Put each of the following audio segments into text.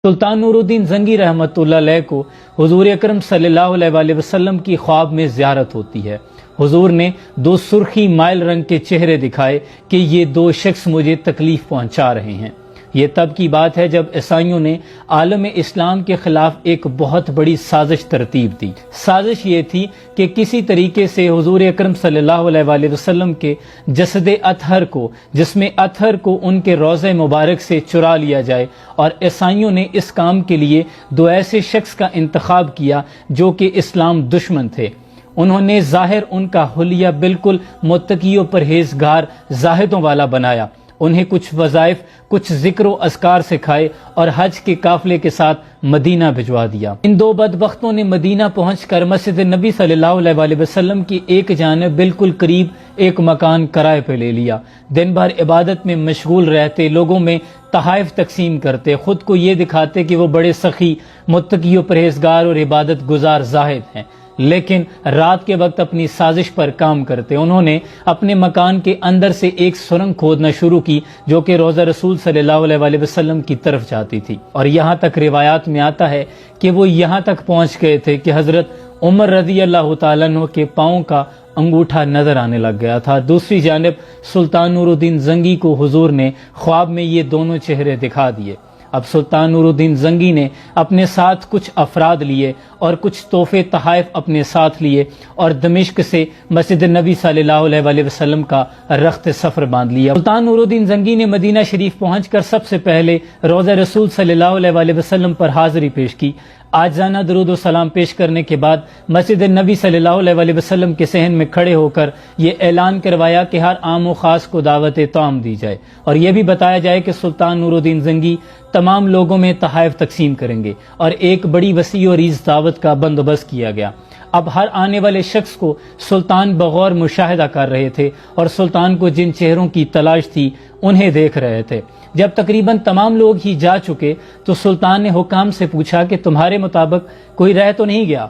سلطان نور الدین زنگی رحمۃ اللہ علیہ کو حضور اکرم صلی اللہ علیہ وسلم کی خواب میں زیارت ہوتی ہے۔ حضور نے دو سرخی مائل رنگ کے چہرے دکھائے کہ یہ دو شخص مجھے تکلیف پہنچا رہے ہیں۔ یہ تب کی بات ہے جب عیسائیوں نے عالم اسلام کے خلاف ایک بہت بڑی سازش ترتیب دی۔ سازش یہ تھی کہ کسی طریقے سے حضور اکرم صلی اللہ علیہ وسلم کے جسد اطہر کو، جس میں اطہر کو ان کے روضہ مبارک سے چرا لیا جائے، اور عیسائیوں نے اس کام کے لیے دو ایسے شخص کا انتخاب کیا جو کہ اسلام دشمن تھے۔ انہوں نے ظاہر ان کا حلیہ بالکل متقی و پرہیزگار زاہدوں والا بنایا، انہیں کچھ وظائف، کچھ ذکر و اذکار سکھائے اور حج کے قافلے کے ساتھ مدینہ بھجوا دیا۔ ان دو بدبختوں نے مدینہ پہنچ کر مسجد نبی صلی اللہ علیہ وسلم کی ایک جانب بالکل قریب ایک مکان کرائے پہ لے لیا۔ دن بھر عبادت میں مشغول رہتے، لوگوں میں تحائف تقسیم کرتے، خود کو یہ دکھاتے کہ وہ بڑے سخی، متقی و پرہیزگار اور عبادت گزار زاہد ہیں، لیکن رات کے وقت اپنی سازش پر کام کرتے۔ انہوں نے اپنے مکان کے اندر سے ایک سرنگ کھودنا شروع کی جو کہ روضہ رسول صلی اللہ علیہ وسلم کی طرف جاتی تھی، اور یہاں تک روایات میں آتا ہے کہ وہ یہاں تک پہنچ گئے تھے کہ حضرت عمر رضی اللہ تعالیٰ عنہ کے پاؤں کا انگوٹھا نظر آنے لگ گیا تھا۔ دوسری جانب سلطان نور الدین زنگی کو حضور نے خواب میں یہ دونوں چہرے دکھا دیے۔ اب سلطان نور الدین زنگی نے اپنے ساتھ کچھ افراد لیے اور کچھ تحفے تحائف اپنے ساتھ لیے اور دمشق سے مسجد نبی صلی اللہ علیہ وسلم کا رخت سفر باندھ لیا۔ سلطان نور الدین زنگی نے مدینہ شریف پہنچ کر سب سے پہلے روضہ رسول صلی اللہ علیہ وسلم پر حاضری پیش کی۔ عاجزانہ درود و سلام پیش کرنے کے بعد مسجد نبی صلی اللہ علیہ وسلم کے صحن میں کھڑے ہو کر یہ اعلان کروایا کہ ہر عام و خاص کو دعوت طعام دی جائے، اور یہ بھی بتایا جائے کہ سلطان نور الدین زنگی تمام لوگوں میں تحائف تقسیم کریں گے، اور ایک بڑی وسیع و عریض دعوت کا بندوبست کیا گیا۔ اب ہر آنے والے شخص کو سلطان بغور مشاہدہ کر رہے تھے اور سلطان کو جن چہروں کی تلاش تھی انہیں دیکھ رہے تھے۔ جب تقریباً تمام لوگ ہی جا چکے تو سلطان نے حکام سے پوچھا کہ تمہارے مطابق کوئی رہ تو نہیں گیا؟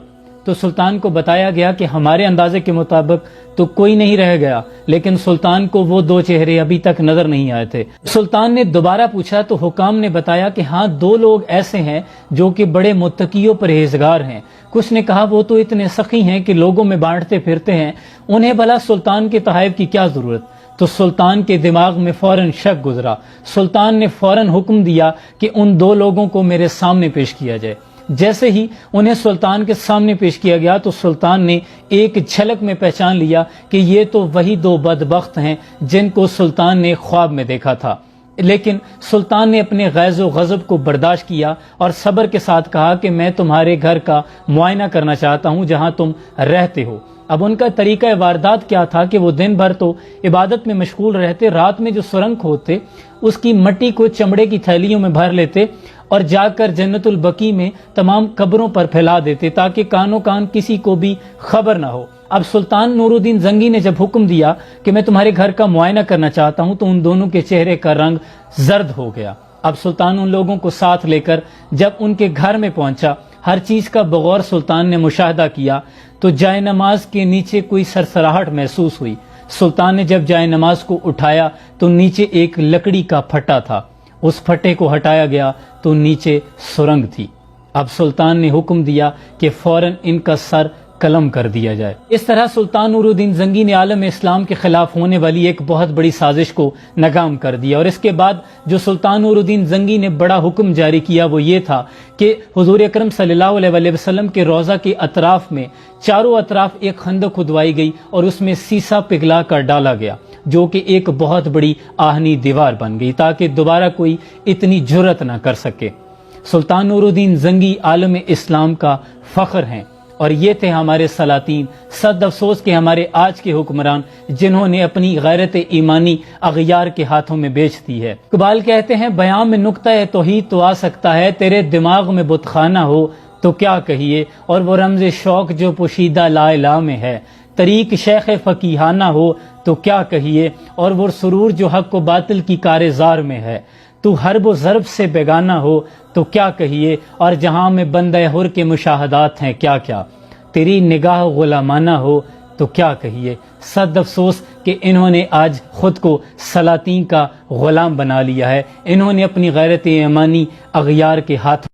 تو سلطان کو بتایا گیا کہ ہمارے اندازے کے مطابق تو کوئی نہیں رہ گیا، لیکن سلطان کو وہ دو چہرے ابھی تک نظر نہیں آئے تھے۔ سلطان نے دوبارہ پوچھا تو حکام نے بتایا کہ ہاں، دو لوگ ایسے ہیں جو کہ بڑے متقی و پرہیزگار ہیں۔ کچھ نے کہا وہ تو اتنے سخی ہیں کہ لوگوں میں بانٹتے پھرتے ہیں، انہیں بھلا سلطان کے تحائف کی کیا ضرورت؟ تو سلطان کے دماغ میں فوراً شک گزرا۔ سلطان نے فوراً حکم دیا کہ ان دو لوگوں کو میرے سامنے پیش کیا جائے۔ جیسے ہی انہیں سلطان کے سامنے پیش کیا گیا تو سلطان نے ایک جھلک میں پہچان لیا کہ یہ تو وہی دو بدبخت ہیں جن کو سلطان نے خواب میں دیکھا تھا۔ لیکن سلطان نے اپنے غیظ و غضب کو برداشت کیا اور صبر کے ساتھ کہا کہ میں تمہارے گھر کا معائنہ کرنا چاہتا ہوں جہاں تم رہتے ہو۔ اب ان کا طریقہ واردات کیا تھا کہ وہ دن بھر تو عبادت میں مشغول رہتے، رات میں جو سرنگ کھودتے اس کی مٹی کو چمڑے کی تھیلیوں میں بھر لیتے اور جا کر جنت البقیع میں تمام قبروں پر پھیلا دیتے تاکہ کانوں کان کسی کو بھی خبر نہ ہو۔ اب سلطان نور الدین زنگی نے جب حکم دیا کہ میں تمہارے گھر کا معائنہ کرنا چاہتا ہوں تو ان دونوں کے چہرے کا رنگ زرد ہو گیا۔ اب سلطان ان لوگوں کو ساتھ لے کر جب ان کے گھر میں پہنچا، ہر چیز کا بغور سلطان نے مشاہدہ کیا تو جائے نماز کے نیچے کوئی سرسراہٹ محسوس ہوئی۔ سلطان نے جب جائے نماز کو اٹھایا تو نیچے ایک لکڑی کا پھٹا تھا، اس پھٹے کو ہٹایا گیا تو نیچے سرنگ تھی۔ اب سلطان نے حکم دیا کہ فوراً ان کا سر قلم کر دیا جائے۔ اس طرح سلطان نور الدین زنگی نے عالم اسلام کے خلاف ہونے والی ایک بہت بڑی سازش کو ناکام کر دیا، اور اس کے بعد جو سلطان نور الدین زنگی نے بڑا حکم جاری کیا وہ یہ تھا کہ حضور اکرم صلی اللہ علیہ وسلم کے روضہ کے اطراف میں چاروں اطراف ایک خندق کھدوائی گئی اور اس میں سیسا پگھلا کر ڈالا گیا جو کہ ایک بہت بڑی آہنی دیوار بن گئی تاکہ دوبارہ کوئی اتنی جرأت نہ کر سکے۔ سلطان نور الدین زنگی عالم اسلام کا فخر ہیں، اور یہ تھے ہمارے سلاطین۔ صد افسوس کہ ہمارے آج کے حکمران جنہوں نے اپنی غیرت ایمانی اغیار کے ہاتھوں میں بیچ دی ہے۔ اقبال کہتے ہیں بیان میں نکتہ توحید تو آ سکتا ہے، تیرے دماغ میں بت خانہ ہو تو کیا کہیے، اور وہ رمز شوق جو پوشیدہ لا الہ میں ہے، طریق شیخ فقیہانہ ہو تو کیا کہیے، اور وہ سرور جو حق و باطل کی کارزار میں ہے، تو حرب و ضرب سے بیگانہ ہو تو کیا کہیے، اور جہاں میں بندہ حر کے مشاہدات ہیں کیا کیا، تیری نگاہ غلامانہ ہو تو کیا کہیے، صد افسوس کہ انہوں نے آج خود کو سلاطین کا غلام بنا لیا ہے، انہوں نے اپنی غیرت ایمانی اغیار کے ہاتھ